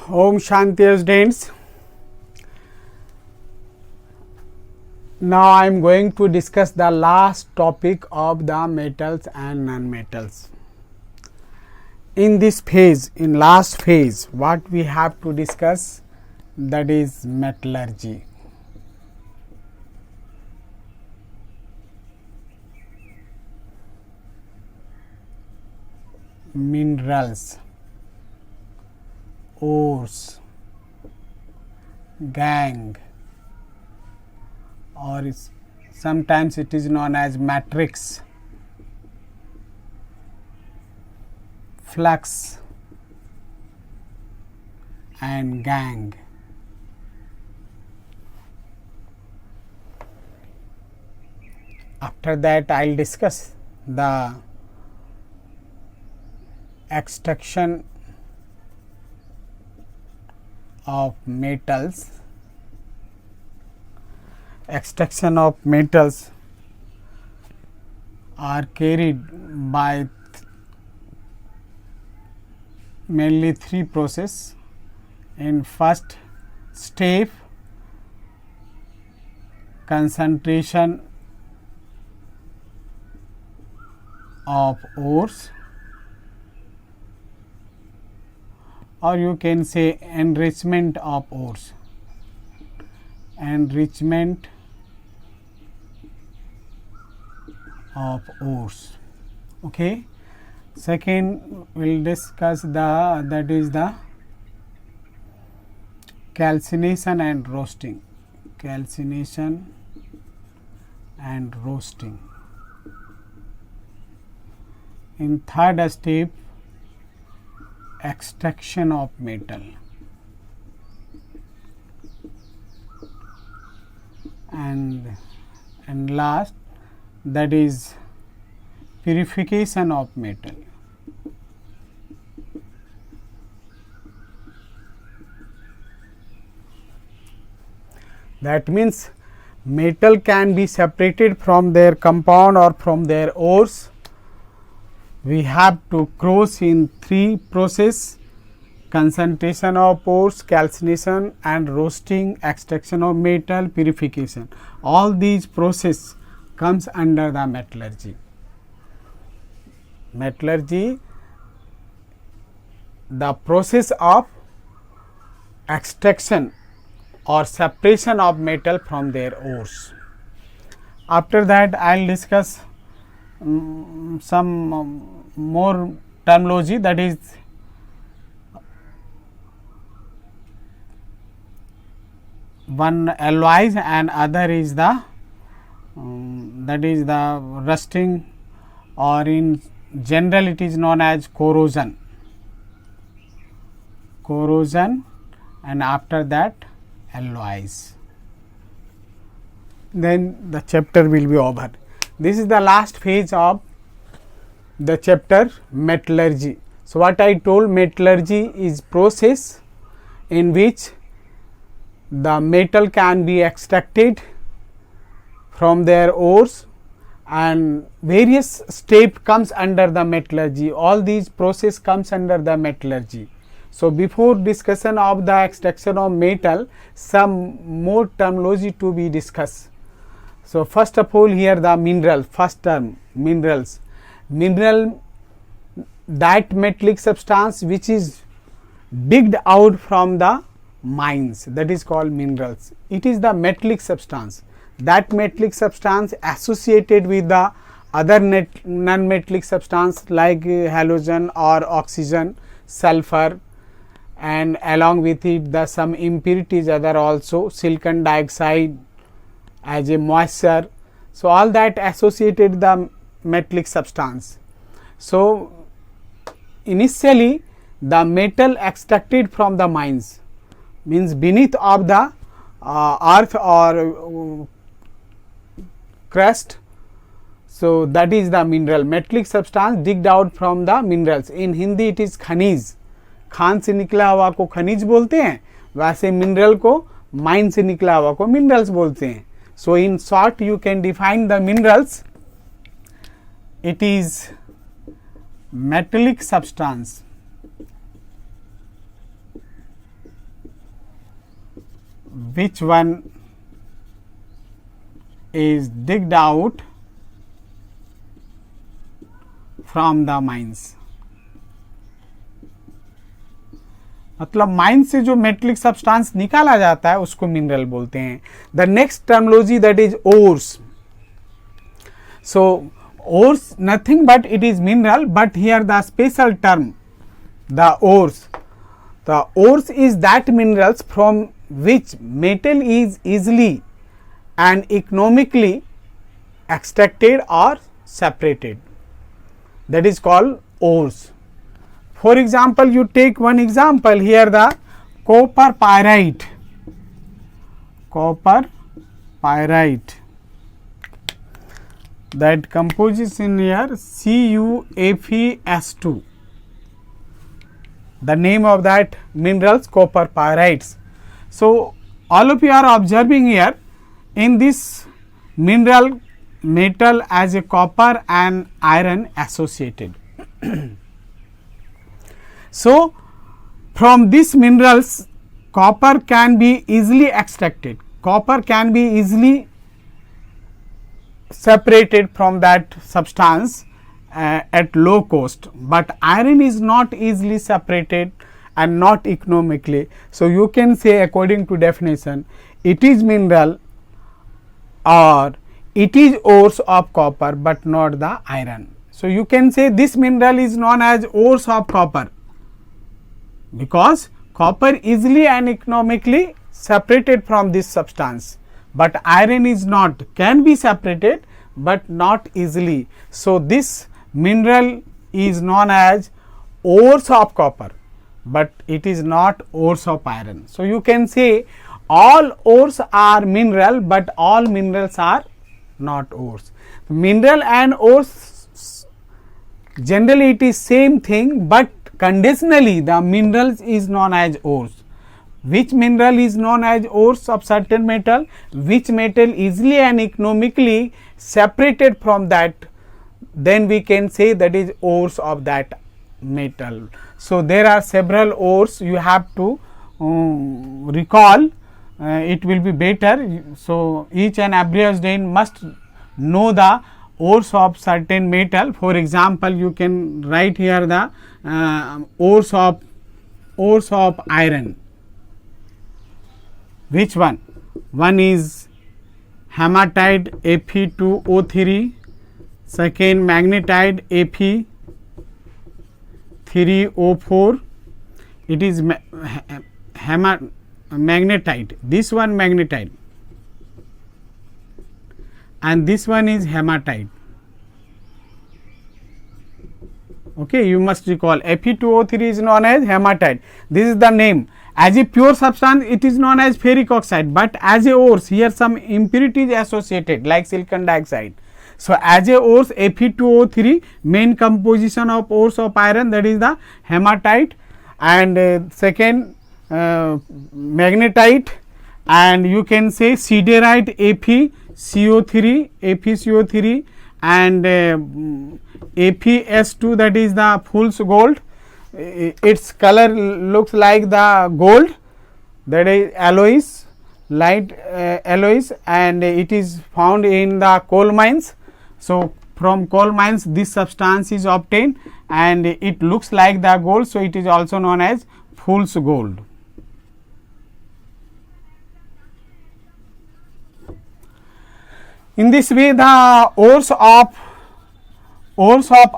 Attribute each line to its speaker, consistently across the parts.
Speaker 1: Om Shanti students. Now I am going to discuss the last topic of the metals and non-metals. In this phase, in last phase, what we have to discuss, that is metallurgy. Minerals, ores, gangue, or sometimes it is known as matrix, flux and gangue. After that I will discuss the extraction of metals. Extraction of metals are carried by mainly three processes. In first step, concentration of ores, or you can say enrichment of ores. Enrichment of ores. Okay. Second, we will discuss that is the calcination and roasting. Calcination and roasting. In third step, extraction of metal. And last, that is purification of metal. That means metal can be separated from their compound or from their ores. We have to cross in three process: concentration of ores, calcination and roasting, extraction of metal, purification. All these process comes under the metallurgy. Metallurgy, the process of extraction or separation of metal from their ores. After that I will discuss some more terminology, that is one alloys and other is the that is the rusting, or in general it is known as corrosion. Corrosion, and after that alloys. Then the chapter will be over. This is the last phase of the chapter metallurgy. So, what I told, metallurgy is process in which the metal can be extracted from their ores, and various step comes under the metallurgy. All these process comes under the metallurgy. So, before discussion of the extraction of metal, some more terminology to be discussed. So, first of all, here the mineral, first term minerals. Mineral, that metallic substance which is digged out from the mines, that is called minerals. It is the metallic substance. That metallic substance associated with the other non-metallic substance like halogen or oxygen, sulfur, and along with it the some impurities other also, silicon dioxide as a moisture. So, all that associated the metallic substance. So, initially the metal extracted from the mines, means beneath of the earth or crust. So, that is the mineral, metallic substance digged out from the minerals. In Hindi it is खनिज. खान से निकला हुआ को खनिज बोलते हैं, वैसे mineral को माइन से निकला हुआ को मिनरल्स बोलते हैं. So, in short you can define the minerals. It is metallic substance which one is digged out from the mines. मतलब माइन से जो मेटलिक सब्सटेंस निकाला जाता है उसको मिनरल बोलते हैं. The next terminology that is ores. So ores nothing but it is mineral, but here the special term the ores. The ores is that minerals from which metal is easily and economically extracted or separated, that is called ores. For example, you take one example here, the copper pyrite. Copper pyrite, that composes in here CuFeS2. The name of that minerals copper pyrites. So all of you are observing here in this mineral metal as a copper and iron associated. So from these minerals copper can be easily extracted, copper can be easily separated from that substance at low cost, but iron is not easily separated and not economically. So you can say according to definition it is mineral or it is ores of copper but not the iron. So you can say this mineral is known as ores of copper because copper easily and economically separated from this substance, but iron is not, can be separated but not easily. So this mineral is known as ores of copper, but it is not ores of iron. So you can say all ores are mineral, but all minerals are not ores. Mineral and ores generally it is same thing, but conditionally the minerals is known as ores. Which mineral is known as ores of certain metal? Which metal easily and economically separated from that, then we can say that is ores of that metal. So there are several ores you have to recall, it will be better. So each and every student must know the ores of certain metal. For example, you can write here the ores of iron. Which one? One is hematite Fe2O3, second magnetite Fe3O4. it is magnetite, this one magnetite and this one is hematite. Okay, you must recall Fe2O3 is known as hematite, this is the name. As a pure substance it is known as ferric oxide, but as a ores here some impurities associated like silicon dioxide. So as a ores Fe2O3 main composition of ores of iron, that is the hematite, and second magnetite, and you can say siderite FeCO3 and FeS2, that is the fool's gold. Its color looks like the gold, that is alloys, light alloys, and it is found in the coal mines. So from coal mines this substance is obtained and it looks like the gold, so it is also known as fool's gold. In this way the ores of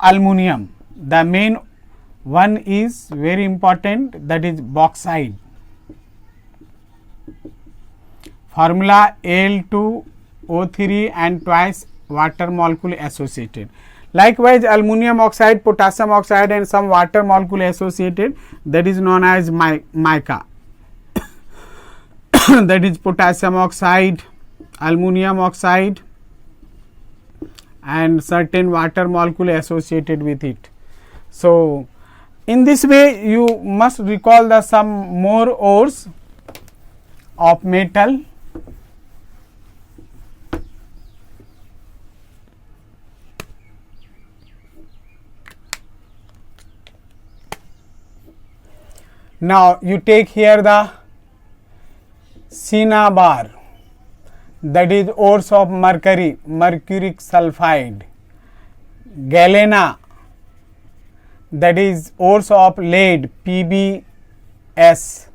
Speaker 1: aluminum, the main one is very important, that is bauxite. Formula Al2O3 and twice water molecule associated. Likewise aluminum oxide, potassium oxide and some water molecule associated, that is known as mica. That is potassium oxide, aluminum oxide and certain water molecule associated with it. So in this way you must recall the some more ores of metal. Now you take here the cinnabar, that is ores of mercury, mercuric sulfide. Galena, that is ores of lead, PbS.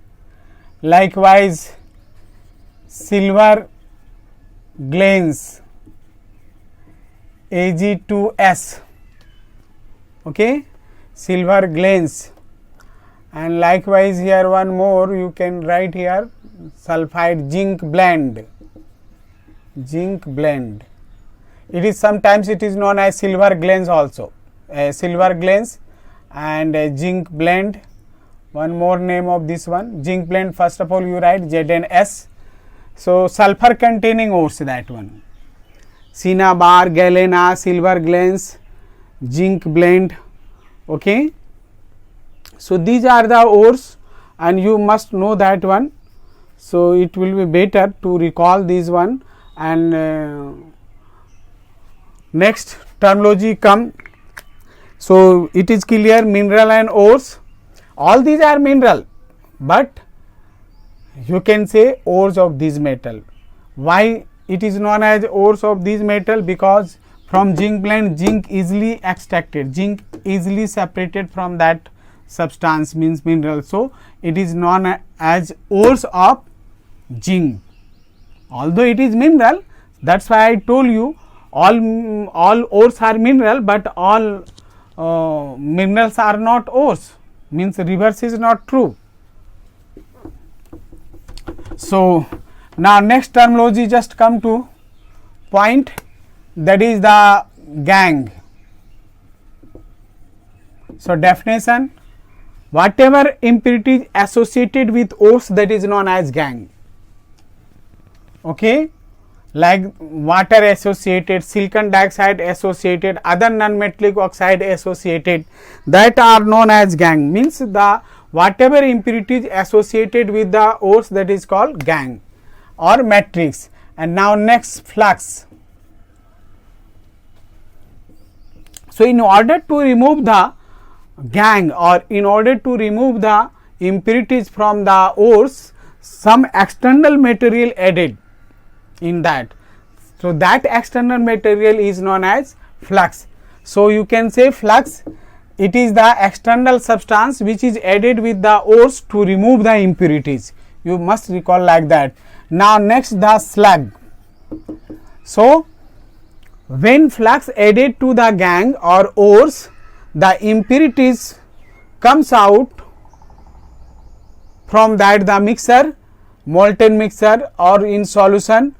Speaker 1: Likewise, silver glains, Ag2S. Okay, silver glains. And likewise here one more you can write here, sulfide, zinc blend. Zinc blend. It is sometimes it is known as silver glains also. Silver glains and zinc blend. One more name of this one, zinc blend. First of all you write ZnS. So sulfur containing ores, that one. Cinnabar, galena, silver glains, zinc blend. Okay. So these are the ores and you must know that one. So it will be better to recall this one. And next terminology come. So it is clear, mineral and ores, all these are mineral, but you can say ores of this metal. Why it is known as ores of this metal? Because from zinc blend, zinc easily extracted, zinc easily separated from that substance, means mineral. So it is known as ores of zinc. Although it is mineral, that's why I told you all ores are mineral, but all minerals are not ores, means reverse is not true. So now next terminology just come to point, that is the gangue. So definition, whatever impurities associated with ores, that is known as gangue. Okay, like water associated, silicon dioxide associated, other non-metallic oxide associated, that are known as gangue. Means the whatever impurities associated with the ores, that is called gangue or matrix. And now next, flux. So in order to remove the gangue or in order to remove the impurities from the ores, some external material added in that. So that external material is known as flux. So you can say flux, it is the external substance which is added with the ores to remove the impurities. You must recall like that. Now next, the slag. So when flux added to the gangue or ores, the impurities comes out from that the mixture, molten mixture or in solution,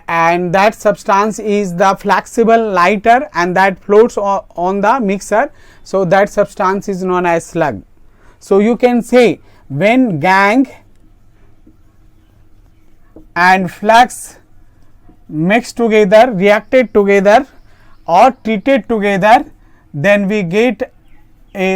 Speaker 1: and that substance is the flexible lighter and that floats on the mixer. So that substance is known as slag. So you can say when gangue and flux mixed together, reacted together or treated together, then we get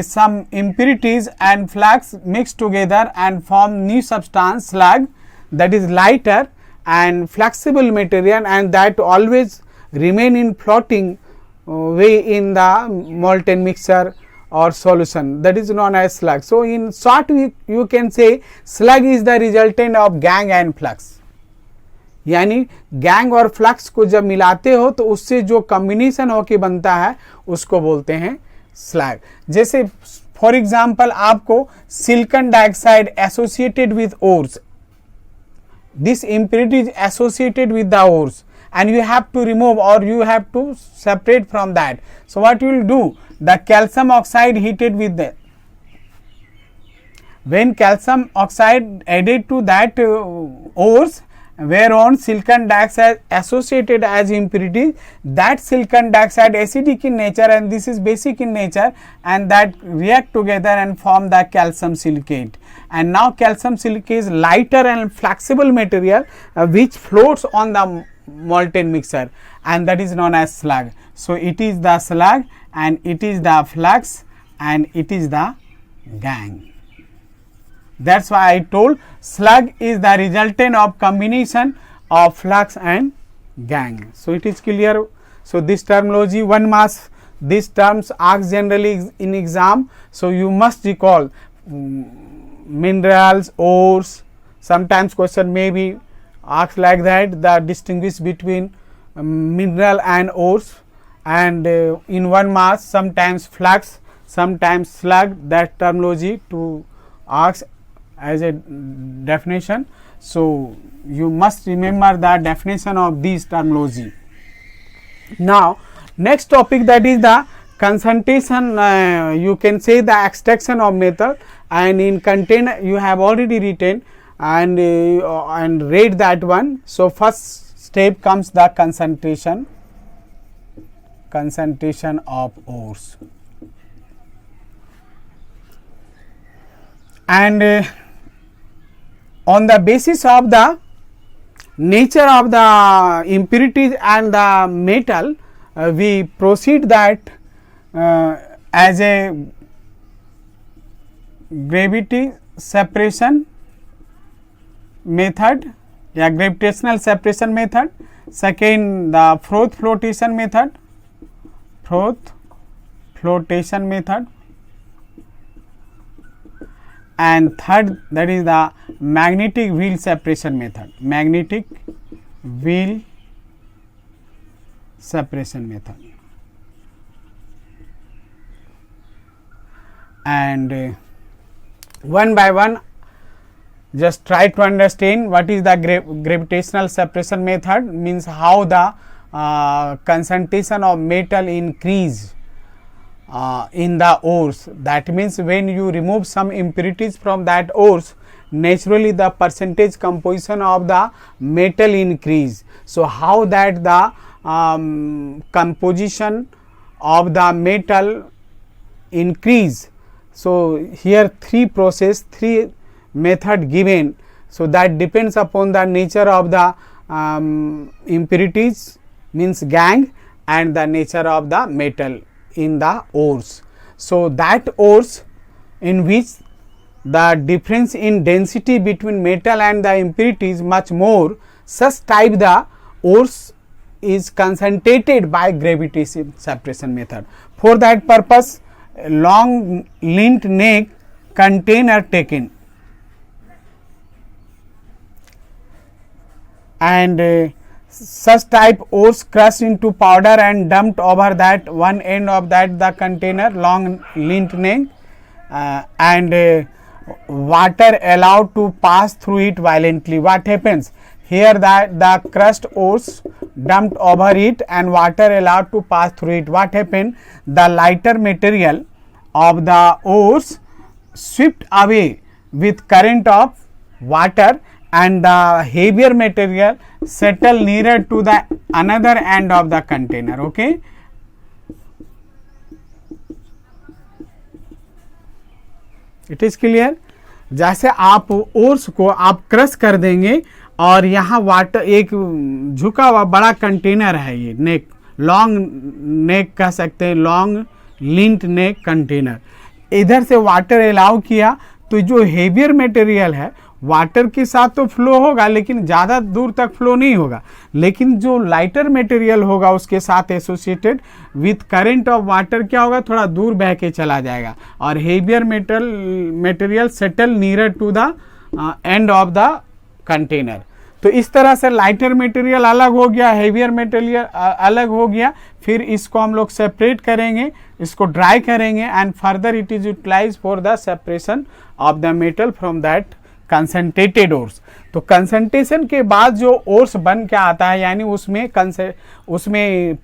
Speaker 1: some impurities and flux mixed together and form new substance, slag, that is lighter and flexible material, and that always remain in floating way in the molten mixture or solution, that is known as slag. So in short, you can say slag is the resultant of gangue and flux. यानी gang और flux को जब मिलाते हो तो उससे जो combination होके बनता है उसको बोलते हैं स्लैग. जैसे फॉर एग्जांपल आपको silicon dioxide associated with ores, this impurity is associated with the ores and you have to remove or you have to separate from that. So what you will do, the calcium oxide heated with the, when calcium oxide added to that ores whereon silicon dioxide associated as impurity, that silicon dioxide acidic in nature and this is basic in nature, and that react together and form the calcium silicate. And now calcium silicate is lighter and flexible material which floats on the molten mixture, and that is known as slag. So it is the slag and it is the flux and it is the gangue. That's why I told slag is the resultant of combination of flux and gangue. So it is clear. So this terminology, 1 marks, these terms asked generally in exam. So you must recall minerals, ores, Sometimes question may be asked like that, the distinguish between mineral and ores, and in one mass, sometimes flux, sometimes slug, that terminology to ask as a definition. So you must remember the definition of these terminology. Now next topic, that is the concentration, you can say the extraction of metal, and in container you have already written and read that one. So first step comes the concentration of ores, and on the basis of the nature of the impurities and the metal, we proceed that as a gravity separation method, या gravitational separation method. Second, the Froth flotation method, and third, that is the magnetic wheel separation method, and one by one just try to understand what is the gravitational separation method, means how the concentration of metal increase in the ores. That means when you remove some impurities from that ores, naturally the percentage composition of the metal increase. So how that the composition of the metal increase. So here three method given. So that depends upon the nature of the impurities, means gangue, and the nature of the metal in the ores. So that ores in which the difference in density between metal and the impurities much more, such type the ores is concentrated by gravitational separation method. For that purpose, long lint neck container taken, and such type ores crushed into powder and dumped over that one end of that the container, long lint neck, and water allowed to pass through it violently. What happens here, that the crushed ores dumped over it and water allowed to pass through it. What happened, the lighter material of the ores swept away with current of water, and the heavier material settle nearer to the another end of the container. Okay, it is clear. जैसे आप ores को आप crush कर देंगे और यहाँ water एक झुका हुआ बड़ा कंटेनर है, ये नेक, लॉन्ग नेक कह सकते हैं, लॉन्ग लिंट नेक कंटेनर, इधर से वाटर अलाउ किया तो जो हेवियर मटेरियल है वाटर के साथ तो फ्लो होगा लेकिन ज़्यादा दूर तक फ्लो नहीं होगा, लेकिन जो लाइटर मटेरियल होगा उसके साथ associated with current of water क्या होगा, थोड़ा दूर बह के चला जाएगा, और heavier material settle near to the end of the container. तो इस तरह से लाइटर मटेरियल अलग हो गया, हेवियर मटेरियल अलग हो गया, फिर इसको हम लोग सेपरेट करेंगे, इसको ड्राई करेंगे and further it is utilize for the separation of the metal from that concentrated ores. तो कंसंट्रेशन के बाद जो ओर्स बन के आता है, यानी उसमें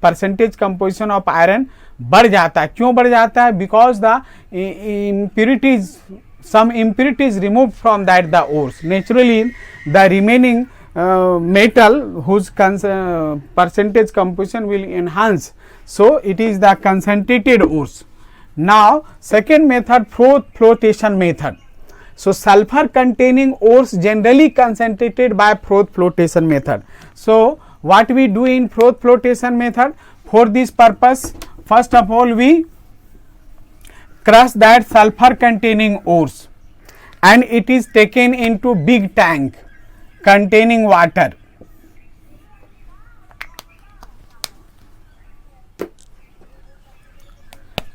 Speaker 1: परसेंटेज कंपोजिशन ऑफ आयरन बढ़ जाता है। क्यों बढ़ जाता है? Because the impurities, some impurities removed from that the ores, naturally the remaining metal whose percentage composition will enhance, so it is the concentrated ores. Now second method, Froth flotation method. So sulfur containing ores generally concentrated by Froth flotation method. So what we do in Froth flotation method, for this purpose first of all we crush that sulfur containing ores and it is taken into big tank containing water.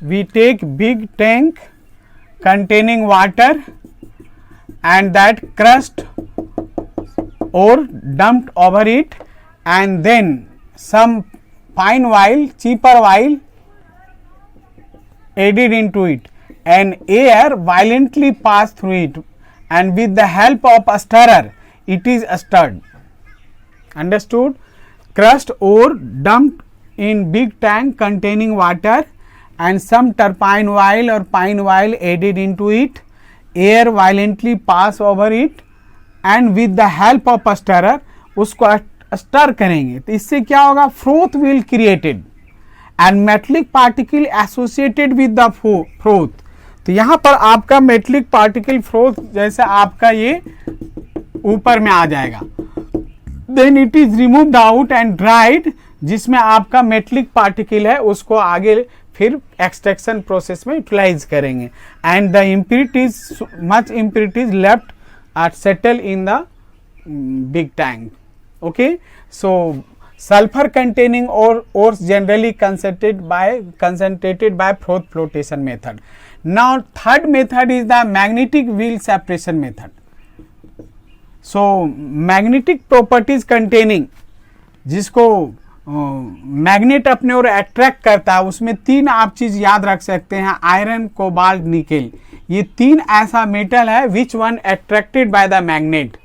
Speaker 1: We take big tank containing water and that crushed ore dumped over it, and then some fine oil, cheaper oil added into it, and air violently passed through it, and with the help of a stirrer it is stirred. Understood? Crushed ore dumped in big tank containing water, and some turpentine oil or pine oil added into it, air violently pass over it, and with the help of a stirrer उसको stir करेंगे तो इससे क्या होगा, froth will created and metallic particle associated with the froth. तो यहाँ पर आपका मेटलिक पार्टिकल फ्रोथ जैसे आपका ये ऊपर में आ जाएगा. Then it is removed out and dried, जिसमें आपका मेटलिक पार्टिकल है उसको आगे फिर एक्सट्रैक्शन प्रोसेस में यूटिलाइज करेंगे. And the impurities, much impurities left are settle in the big tank. Okay, so sulfur containing ores generally concentrated by froth flotation method. Now third method is the magnetic wheel separation method. So magnetic properties containing, जिसको magnet अपने ओर attract करता है, उसमें तीन आप चीज याद रख सकते हैं, आयरन, कोबाल्ट, निकेल. ये तीन ऐसा मेटल है which one attracted by the magnet.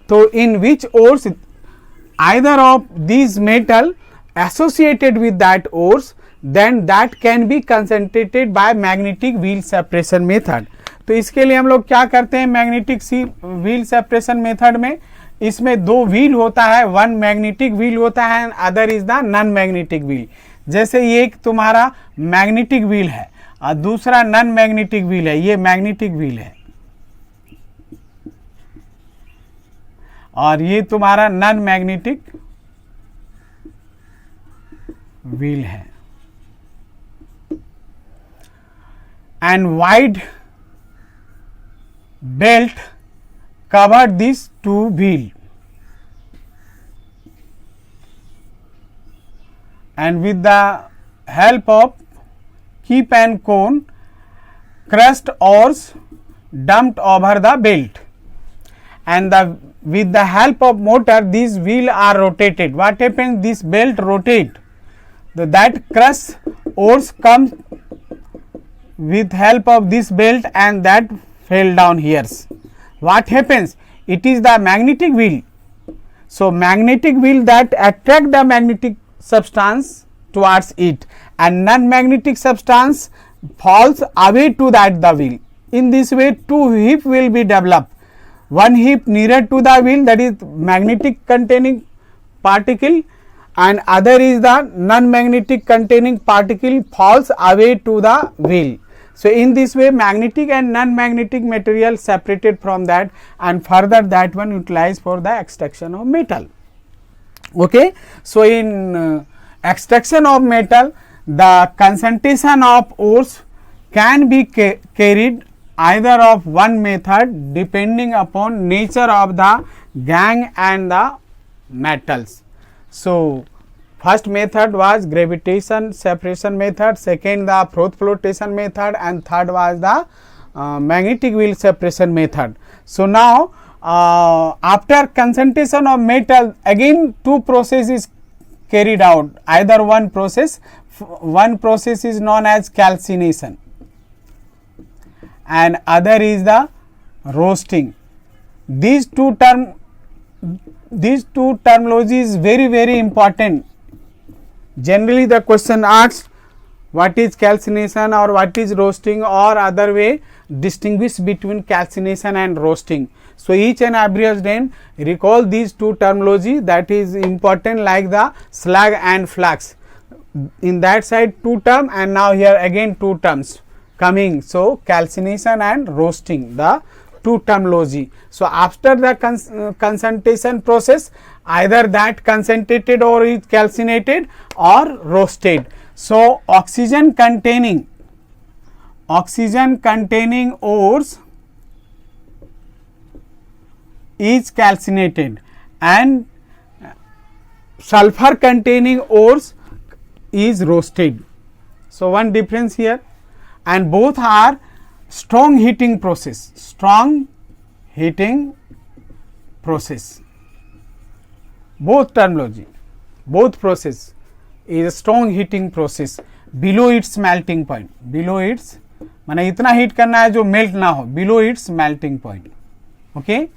Speaker 1: तो इन विच ores either of these metal associated with that ores, then that can be concentrated by magnetic wheel separation method. तो इसके लिए हम लोग क्या करते हैं, मैग्नेटिक व्हील सेपरेशन मेथड में इसमें दो व्हील होता है, वन मैग्नेटिक व्हील होता है and other is the non magnetic wheel. जैसे ये एक तुम्हारा मैग्नेटिक व्हील है और दूसरा नॉन मैग्नेटिक व्हील है, ये मैग्नेटिक व्हील है और ये तुम्हारा नॉन मैग्नेटिक व्हील है. And wide belt covered this two wheel, and with the help of keep and cone crushed ores dumped over the belt, and with the help of motor these wheels are rotated. What happens, this belt rotate, that crushed ores come with help of this belt and that fell down here. What happens, it is the magnetic wheel. So magnetic wheel that attract the magnetic substance towards it, and non-magnetic substance falls away to that the wheel. In this way two hip will be developed, one hip nearer to the wheel, that is magnetic containing particle, and other is the non-magnetic containing particle falls away to the wheel. So in this way magnetic and non-magnetic material separated from that, and further that one utilized for the extraction of metal. Okay, so in extraction of metal the concentration of ores can be carried either of one method depending upon nature of the gangue and the metals. So first method was gravitation separation method, second the froth flotation method, and third was the magnetic wheel separation method. So now after concentration of metal, again two processes carried out, either one process is known as calcination and other is the roasting. These two terminology is very important. Generally the question asks what is calcination or what is roasting, or other way distinguish between calcination and roasting. So each and every day recall these two terminology, that is important, like the slag and flax. In that side two term, and now here again two terms coming. So calcination and roasting, the two terminology. So after the concentration process, either that concentrated or is calcinated or roasted. So oxygen containing ores is calcinated and sulfur containing ores is roasted. So one difference here, and both are strong heating process. both terminology, both process is a strong heating process below its melting point, below its माने इतना heat करना है जो melt ना हो, below its melting point. Okay,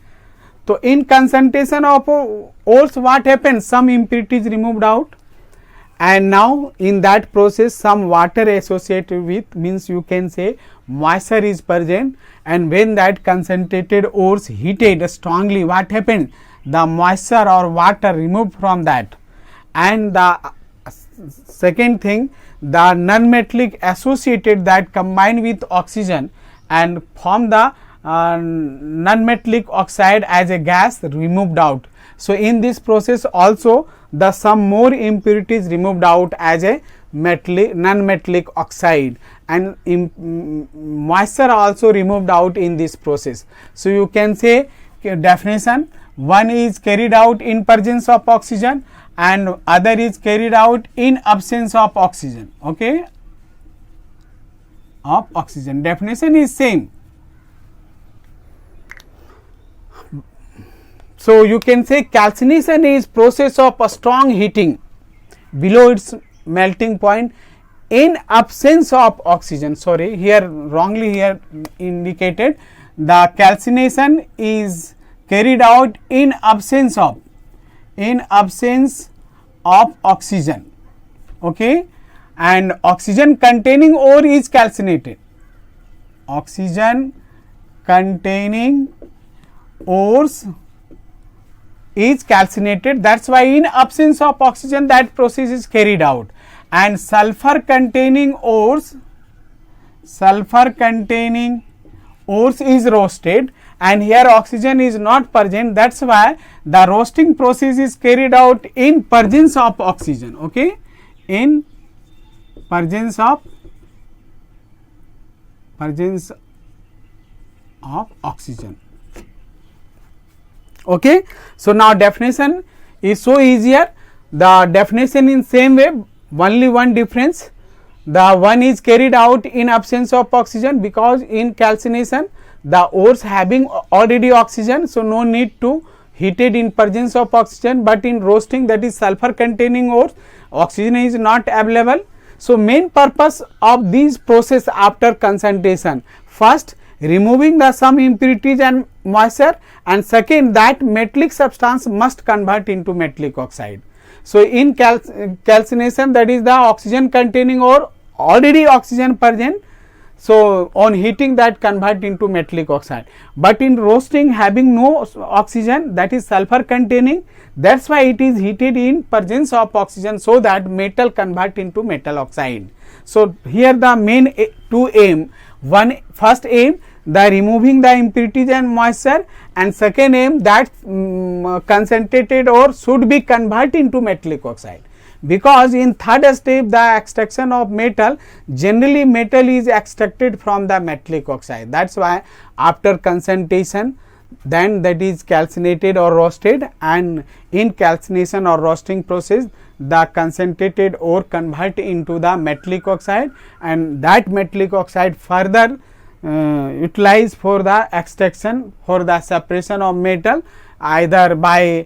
Speaker 1: so in concentration of ores what happens, some impurities removed out, and now in that process some water associated with, means you can say moisture is present, and when that concentrated ores heated strongly, what happened, the moisture or water removed from that, and the second thing, the non-metallic associated that combine with oxygen and form the non-metallic oxide as a gas removed out. So in this process also the some more impurities removed out as a non-metallic oxide, and moisture also removed out in this process. So you can say definition, one is carried out in presence of oxygen and other is carried out in absence of oxygen. Okay, of oxygen, definition is same. So you can say calcination is process of a strong heating below its melting point in absence of oxygen. Sorry, here wrongly here indicated, the calcination is carried out in absence of oxygen. Okay, and oxygen containing ore is calcinated. Oxygen containing ores is calcinated, that's why in absence of oxygen that process is carried out. And sulfur containing ores is roasted, and here oxygen is not present, that's why the roasting process is carried out in presence of oxygen. Okay, in presence of oxygen. Okay, so now definition is so easier. The definition in same way, only one difference, the one is carried out in absence of oxygen, because in calcination the ores having already oxygen, so no need to heated in presence of oxygen, but in roasting, that is sulfur containing ores, oxygen is not available. So main purpose of this process after concentration, first removing the some impurities and moisture, and second that metallic substance must convert into metallic oxide. So in calcination, that is the oxygen containing ore, already oxygen present, so on heating that convert into metallic oxide, but in roasting having no oxygen, that is sulfur containing, that's why it is heated in presence of oxygen, so that metal convert into metal oxide. So here the main two aim, first aim the removing the impurities and moisture, and second aim that concentrated ore should be converted into metallic oxide, because in third step the extraction of metal, generally metal is extracted from the metallic oxide, that's why after concentration then that is calcinated or roasted, and in calcination or roasting process the concentrated ore convert into the metallic oxide, and that metallic oxide further utilized for the extraction, for the separation of metal, either by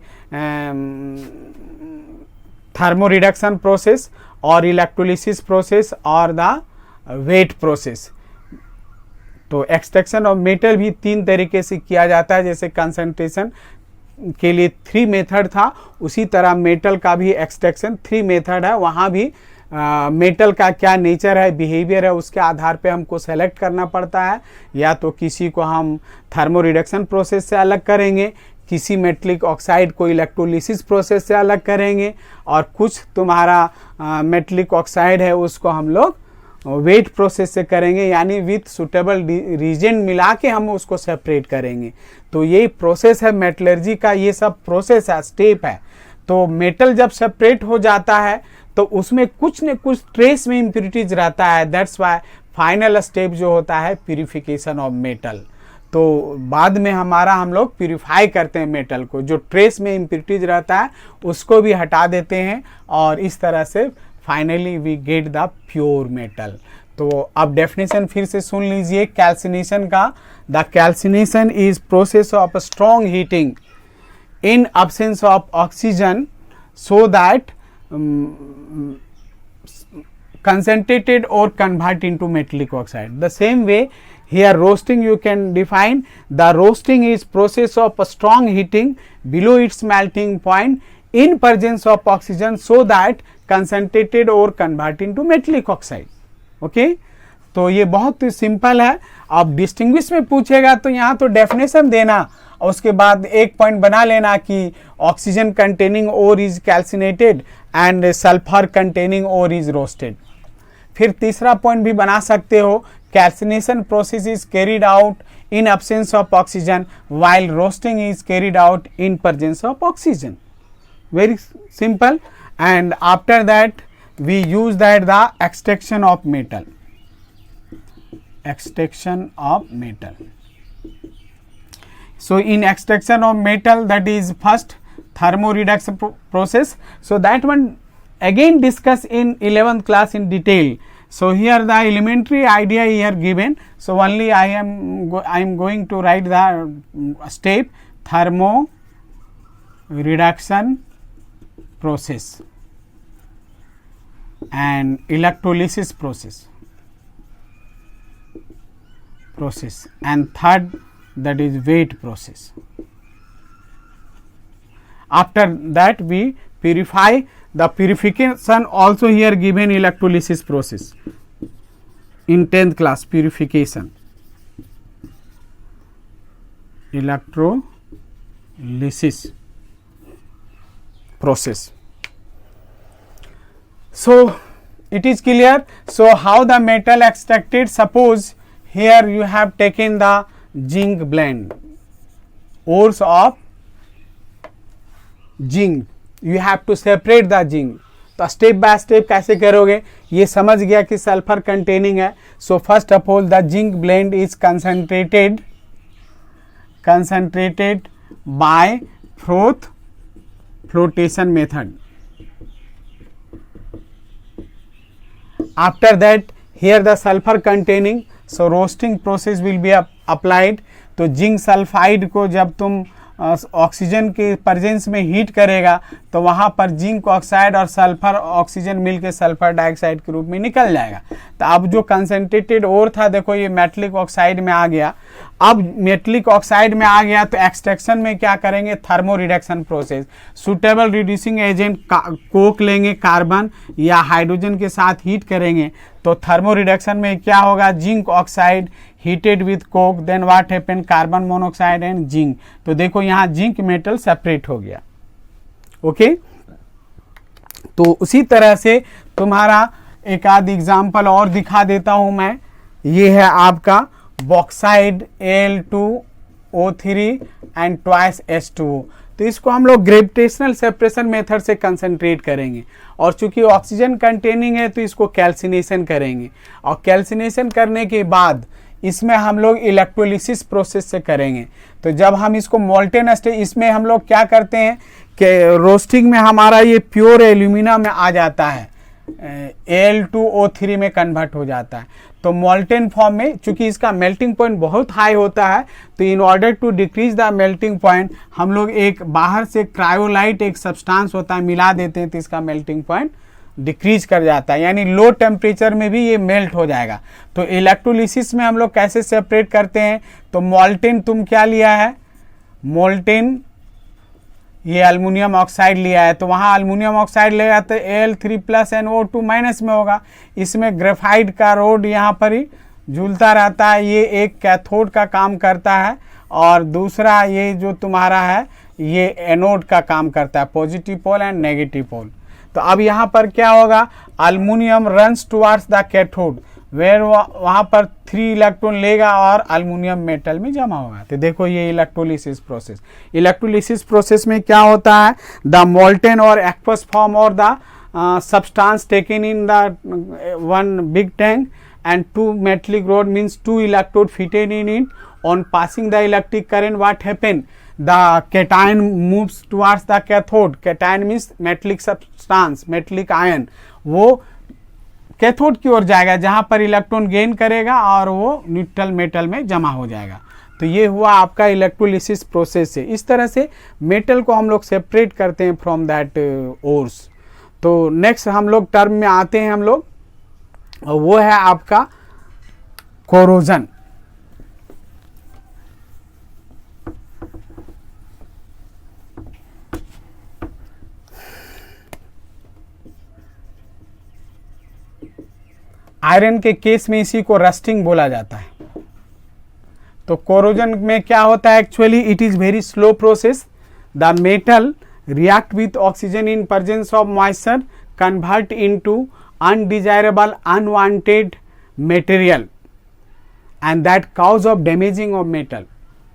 Speaker 1: thermoreduction process or electrolysis process or the wet process. तो extraction of metal भी तीन तरीके से किया जाता है, जैसे concentration के लिए 3 मेथड था, उसी तरह मेटल का भी एक्सट्रैक्शन 3 मेथड है, वहाँ भी मेटल का क्या नेचर है, बिहेवियर है, उसके आधार पे हमको सेलेक्ट करना पड़ता है, या तो किसी को हम थर्मो रिडक्शन प्रोसेस से अलग करेंगे, किसी मेटलिक ऑक्साइड को इलेक्ट्रोलिसिस प्रोसेस से अलग करेंगे, और कुछ तुम्हारा मेटलिक ऑक्साइड है उसको हम लोग वेट प्रोसेस से करेंगे, यानी विथ सुटेबल रीजेंट मिला के हम उसको सेपरेट करेंगे। तो ये प्रोसेस है मेटलर्जी का, ये सब प्रोसेस है, स्टेप है। तो मेटल जब सेपरेट हो जाता है तो उसमें कुछ न कुछ ट्रेस में इम्प्योरिटीज रहता है, दैट्स वाई फाइनल स्टेप जो होता है प्यूरिफिकेशन ऑफ मेटल। तो बाद में हम लोग प्यूरिफाई करते हैं मेटल को, जो ट्रेस में इम्प्योरिटीज रहता है उसको भी हटा देते हैं, और इस तरह से finally we get the pure metal. तो अब डेफिनेशन फिर से सुन लीजिए कैल्सिनेशन का। The calcination is process of strong heating in absence of oxygen so that concentrated ore convert into metallic oxide. The same way here roasting you can define, the roasting is process of a strong heating below its melting point in presence of oxygen so that concentrated ore convert into metallic oxide. Okay तो ये बहुत ही simple है. अब distinguish में पूछेगा तो यहाँ तो डेफिनेशन देना और उसके बाद एक पॉइंट बना लेना कि oxygen containing ore is calcinated and sulphur containing ore is roasted. फिर तीसरा पॉइंट भी बना सकते हो, calcination process is carried out in absence of oxygen while roasting is carried out in presence of oxygen. Very simple. And after that we use that the extraction of metal. Extraction of metal. So in extraction of metal, that is first thermoreduction process. So that one again discuss in 11th class in detail. So here the elementary idea here given. So only I am going to write the step thermoreduction process and electrolysis process and third that is weight process. After that we purify, the purification also here given electrolysis process in 10th class. Purification, electrolysis process. So it is clear. So how the metal extracted? Suppose here you have taken the zinc blend, ores of zinc, you have to separate the zinc. तो step by step कैसे करोगे, ये समझ गया कि sulphur containing है. So first of all the zinc blende is concentrated by flotation method. After that here the sulfur containing, so roasting process will be applied. तो zinc sulphide को जब तुम ऑक्सीजन के प्रेजेंस में हीट करेगा तो वहाँ पर जिंक ऑक्साइड और सल्फर ऑक्सीजन मिलके सल्फर डाइऑक्साइड के रूप में निकल जाएगा. तो अब जो कंसंट्रेटेड ओर था देखो ये मेटलिक ऑक्साइड में आ गया. अब मेटलिक ऑक्साइड में आ गया तो एक्सट्रैक्शन में क्या करेंगे, thermo reduction process. Suitable reducing agent Coke लेंगे, कार्बन या हाइड्रोजन के साथ हीट करेंगे. तो थर्मो रिडक्शन में क्या होगा, zinc oxide heated with coke, then what happen, carbon monoxide and zinc. तो देखो यहाँ जिंक मेटल सेपरेट हो गया. ओके तो उसी तरह से तुम्हारा एक आध एग्जाम्पल और दिखा देता हूं मैं. ये है आपका bauxite Al2O3 and twice H2O. तो इसको हम लोग ग्रेविटेशनल सेपरेशन मेथड से कंसंट्रेट करेंगे और चूंकि ऑक्सीजन कंटेनिंग है तो इसको कैल्सिनेशन करेंगे और कैल्सिनेशन करने के बाद इसमें हम लोग इलेक्ट्रोलिसिस प्रोसेस से करेंगे. तो जब हम इसको मोल्टेन स्टेज, इसमें हम लोग क्या करते हैं कि रोस्टिंग में हमारा ये प्योर एल्यूमिना में आ जाता है, Al2O3 में कन्वर्ट हो जाता है. तो मोल्टेन फॉर्म में चूंकि इसका मेल्टिंग पॉइंट बहुत हाई होता है तो in order to decrease the melting point हम लोग एक बाहर से क्रायोलाइट एक सब्सटेंस होता है मिला देते हैं तो इसका मेल्टिंग पॉइंट डिक्रीज कर जाता है, यानी लो टेम्परेचर में भी ये मेल्ट हो जाएगा. तो इलेक्ट्रोलिसिस में हम लोग कैसे सेपरेट करते हैं, तो मोल्टेन तुम क्या लिया है, मोल्टेन ये अल्मुनियम ऑक्साइड लिया है तो वहाँ अल्मुनियम ऑक्साइड लेगा तो Al3+ NO2- में होगा. इसमें ग्रेफाइट का रोड यहाँ पर ही झूलता रहता है, ये एक कैथोड का काम करता है और दूसरा ये जो तुम्हारा है ये एनोड का काम करता है, positive pole and negative pole. तो अब यहाँ पर क्या होगा, aluminium runs towards the cathode where वहाँ पर 3 इलेक्ट्रॉन लेगा और अल्मुनियम मेटल में जमा होगा. तो देखो ये इलेक्ट्रोलिसिस प्रोसेस. इलेक्ट्रोलिसिस प्रोसेस में क्या होता है, द मोल्टेन और एक्वस फॉर्म और the substance taken in the one big tank and 2 metallic rod means 2 electrode fitted in it. On passing the electric current, what happen, the cation moves towards the cathode. Cation means metallic substance, metallic ion. वो cathode की ओर जाएगा जहां पर electron gain करेगा और वो neutral metal में जमा हो जाएगा. तो ये हुआ आपका इलेक्ट्रोलिसिस प्रोसेस से। इस तरह से मेटल को हम लोग सेपरेट करते हैं फ्रॉम दैट ओर्स। तो नेक्स्ट हम लोग टर्म में आते हैं हम लोग, वो है आपका कोरोजन। आयरन के केस में इसी को रस्टिंग बोला जाता है। तो कोरोजन में क्या होता है, actually it is very slow process. The metal react with oxygen in presence of moisture, convert into undesirable unwanted material and that cause of damaging of metal.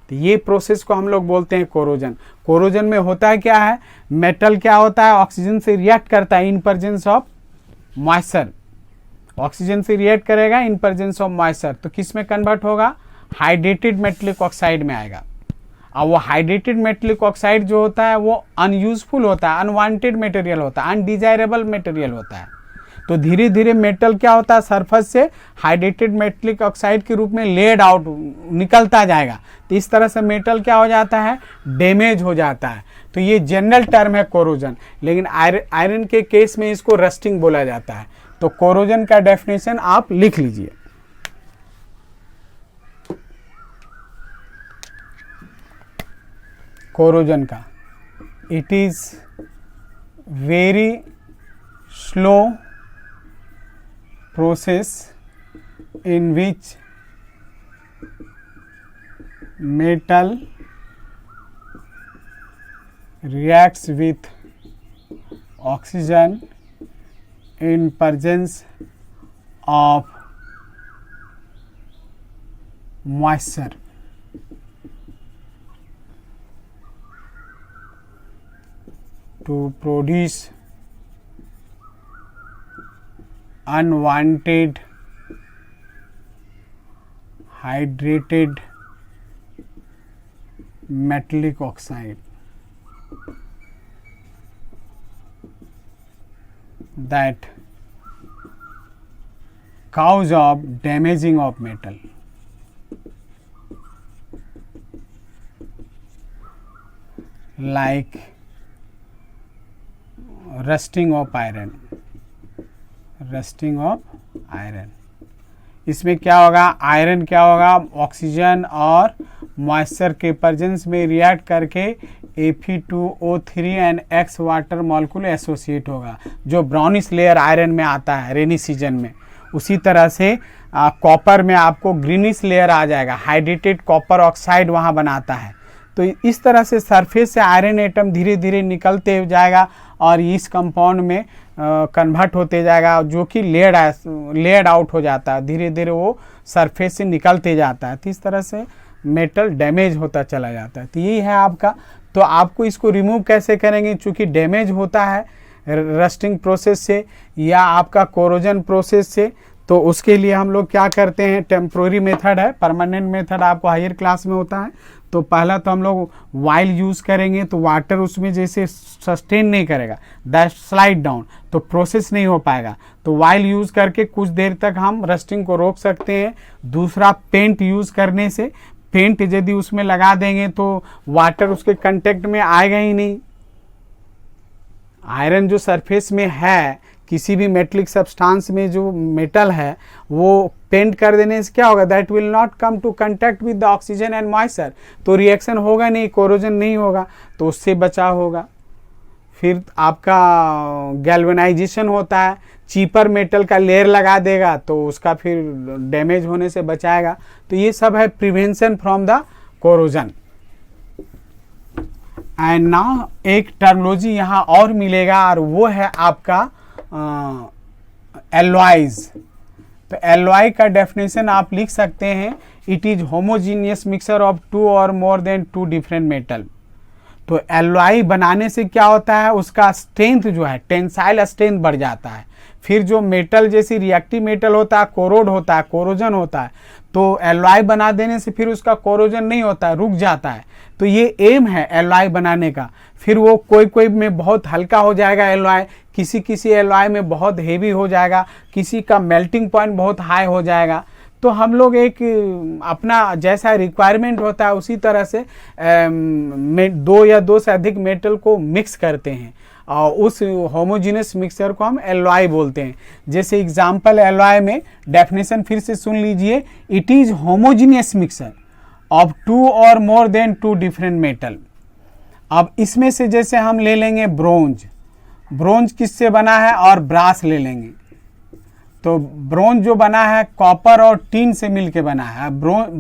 Speaker 1: तो ये प्रोसेस को हम लोग बोलते हैं कोरोजन। कोरोजन में होता है क्या है, मेटल क्या होता है, ऑक्सीजन से रिएक्ट करता है इन प्रेजेंस ऑफ मॉइस्चर। ऑक्सीजन से रिएक्ट करेगा इन प्रेजेंस ऑफ मॉइस्चर, तो किस में कन्वर्ट होगा, हाइड्रेटेड मेटलिक ऑक्साइड में आएगा। अब वो हाइड्रेटेड मेटलिक ऑक्साइड जो होता है वो अनयूजफुल होता है, अनवांटेड मटेरियल होता है, अनडिजायरेबल मटेरियल होता है। तो धीरे धीरे मेटल क्या होता है, सरफेस से हाइड्रेटेड मेटलिक ऑक्साइड के रूप में लेड आउट निकलता जाएगा। तो इस तरह से मेटल क्या हो जाता है, डैमेज हो जाता है। तो ये जनरल टर्म है कोरोजन, लेकिन आयरन के केस में इसको रस्टिंग बोला जाता है। तो कोरोजन का डेफिनेशन आप लिख लीजिए। कोरोजन का, it is very slow process in which metal reacts with oxygen in presence of moisture to produce unwanted hydrated metallic oxide that cause of damaging of metal. Like rusting of iron, rusting of iron. इसमें क्या होगा, iron क्या होगा, oxygen और moisture के presence में react करके Fe2O3 and X water molecule associate होगा, जो ब्राउनिश लेयर आयरन में आता है रेनी सीजन में। उसी तरह से कॉपर में आपको ग्रीनिश लेयर आ जाएगा, हाइड्रेटेड कॉपर ऑक्साइड वहाँ बनाता है। तो इस तरह से सरफेस से आयरन एटम धीरे धीरे निकलते जाएगा और इस कंपाउंड में कन्वर्ट होते जाएगा, जो कि लेयर्ड आउट हो जाता है, धीरे धीरे वो सरफेस से निकलते जाता है। तो इस तरह से मेटल डैमेज होता चला जाता है। तो यही है आपका। तो आपको इसको रिमूव कैसे करेंगे, चूँकि डैमेज होता है रस्टिंग प्रोसेस से या आपका कोरोजन प्रोसेस से, तो उसके लिए हम लोग क्या करते हैं, टेम्प्रोरी मेथड है, परमानेंट मेथड आपको हायर क्लास में होता है। तो पहला तो हम लोग वाइल यूज़ करेंगे, तो वाटर उसमें जैसे सस्टेन नहीं करेगा, दैट स्लाइड डाउन, तो प्रोसेस नहीं हो पाएगा। तो वाइल यूज़ करके कुछ देर तक हम रस्टिंग को रोक सकते हैं। दूसरा, पेंट यूज़ करने से, पेंट यदि उसमें लगा देंगे तो वाटर उसके कंटेक्ट में आएगा ही नहीं। आयरन जो सरफेस में है, किसी भी मेटलिक सब्सटेंस में जो मेटल है, वो पेंट कर देने से क्या होगा, that will not come to contact with the oxygen and moisture, तो रिएक्शन होगा नहीं, कोरोजन नहीं होगा, तो उससे बचाव होगा। फिर आपका गैल्वेनाइजेशन होता है, चीपर मेटल का लेयर लगा देगा तो उसका फिर डैमेज होने से बचाएगा। तो ये सब है prevention from the corrosion. And now एक टर्मोलॉजी यहाँ और मिलेगा, और वो है आपका एलॉयज। तो एलॉय का डेफिनेशन आप लिख सकते हैं, it is homogeneous mixture of two or more than two different metal. तो एलॉय बनाने से क्या होता है, उसका स्ट्रेंथ जो है, टेंसाइल स्ट्रेंथ बढ़ जाता है। फिर जो मेटल जैसी रिएक्टिव मेटल होता है, कोरोड होता है, कोरोजन होता है, तो एलॉय बना देने से फिर उसका कोरोजन नहीं होता है, रुक जाता है। तो ये एम है एलॉय बनाने का। फिर वो कोई में बहुत हल्का हो जाएगा एलॉय, किसी एलॉय में बहुत हेवी हो जाएगा, किसी का मेल्टिंग पॉइंट बहुत हाई हो जाएगा। तो तो हम लोग एक अपना जैसा रिक्वायरमेंट होता है उसी तरह से 2 या 2 से अधिक मेटल को मिक्स करते हैं और उस होमोजीनियस मिक्सचर को हम एलॉय बोलते हैं। जैसे एग्जांपल एलॉय में डेफिनेशन फिर से सुन लीजिए, it is homogeneous mixture of 2 और मोर देन 2 डिफरेंट मेटल। अब इसमें से जैसे हम ले लेंगे ब्रोंज, ब्रोंज किससे बना है, और ब्रास ले लेंगे। तो ब्रोंज जो बना है कॉपर और टिन से मिलके बना है,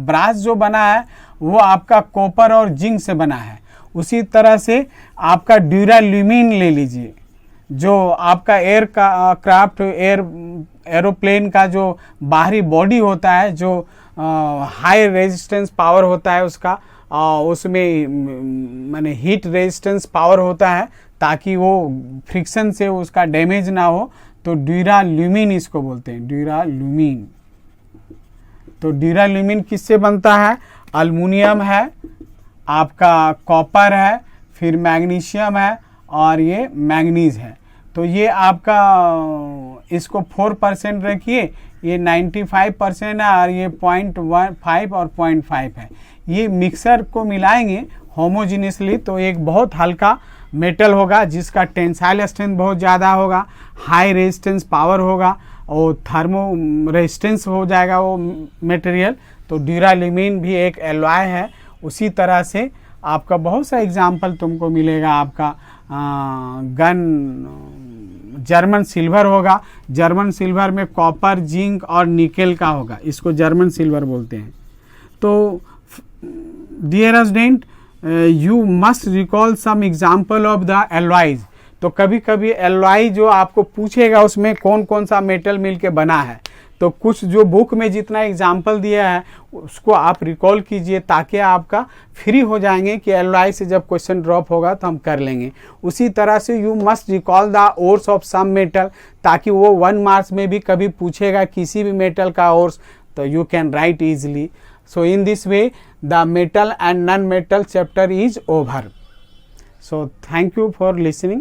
Speaker 1: ब्रास जो बना है वो आपका कॉपर और जिंक से बना है। उसी तरह से आपका ड्यूराल्यूमिन ले लीजिए, जो आपका एयरक्राफ्ट एरोप्लेन का जो बाहरी बॉडी होता है, जो हाई रेजिस्टेंस पावर होता है उसका, उसमें माने हीट रेजिस्टेंस पावर होता है ताकि वो फ्रिक्शन से उसका डैमेज ना हो, तो ड्यूराल्यूमिन इसको बोलते हैं, ड्यूराल्यूमिन। तो ड्यूराल्यूमिन किससे बनता है, अल्युमिनियम है, आपका कॉपर है, फिर मैग्नीशियम है और ये मैंगनीज है। तो ये आपका इसको 4% रखिए, ये 95% है और ये 0.15 और 0.5 है। ये मिक्सर को मिलाएंगे होमोजीनियसली तो एक बहुत हल्का मेटल होगा जिसका टेंसाइल स्ट्रेंथ बहुत ज़्यादा होगा, हाई रेजिस्टेंस पावर होगा और थर्मो रेजिस्टेंस हो जाएगा वो मटेरियल। तो ड्यूराल्यूमिन भी एक एलॉय है। उसी तरह से आपका बहुत सा एग्जाम्पल तुमको मिलेगा। आपका गन जर्मन सिल्वर होगा, जर्मन सिल्वर में कॉपर, जिंक और निकेल का होगा, इसको जर्मन सिल्वर बोलते हैं। तो dear student, you must recall some example of the alloys. तो कभी कभी एलॉय जो आपको पूछेगा उसमें कौन कौन सा मेटल मिल के बना है, तो कुछ जो बुक में जितना एग्जाम्पल दिया है उसको आप रिकॉल कीजिए ताकि आपका फ्री हो जाएंगे कि एलॉय से जब क्वेश्चन ड्रॉप होगा तो हम कर लेंगे। उसी तरह से you must recall the ores of some metal, ताकि वो 1 मार्क्स में भी कभी पूछेगा किसी भी मेटल का ओर्स तो you can write easily. So in this way the metal and non-metal chapter is over. So thank you for listening.